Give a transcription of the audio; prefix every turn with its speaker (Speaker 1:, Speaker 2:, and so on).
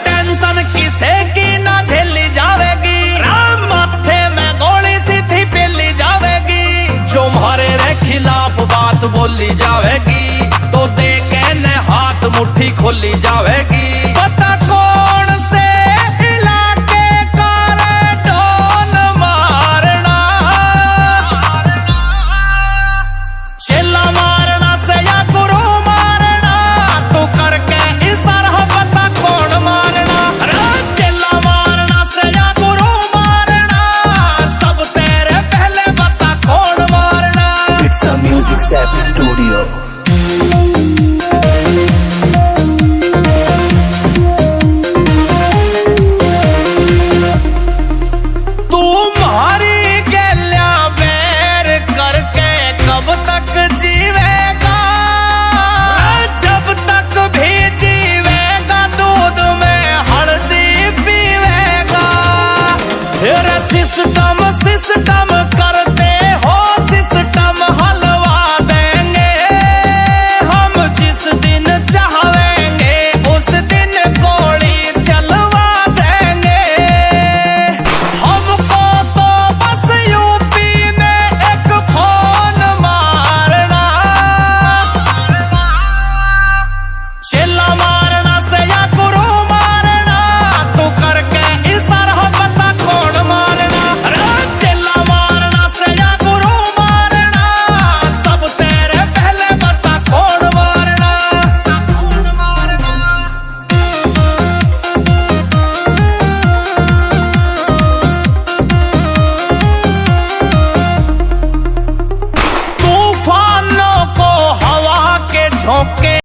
Speaker 1: Tension किसे की ना झेली जावेगी, राम माथे में गोली सीधी पेली जावेगी। जो मारे रे खिलाफ बात बोली जावेगी, तो दे के न हाथ मुट्ठी खोली जावेगी। पता कौन से इलाके का रे डॉन मारना, चेला मारना से या गुरु मारना, तू करके इशारा पता कौन मारना। अरे चेला मारना से या गुरु मारना, सब तेरे पहले पता कौन मारना।
Speaker 2: It's a Music Sap Studio.
Speaker 1: तुम्हारी गैल्या बैर करके कब तक जीवेगा, जब तक भी जीवेगा दूध में हल्दी पीवेगा। अरे सिस्टम सिस्टम करते हो, सिस्टम हलवा देंगे हम। जिस दिन चाहेंगे उस दिन गोली चलवा देंगे। हमको तो बस यूपी में एक फोन मारना, चेला मारना से या गुरु मारना, तू करके इशारा पता कौन मारना। अरे चेला मारना से या गुरु मारना, सब तेरे पहले पता कौन मारना। कौन मारना। तूफानों को हवा के झोंके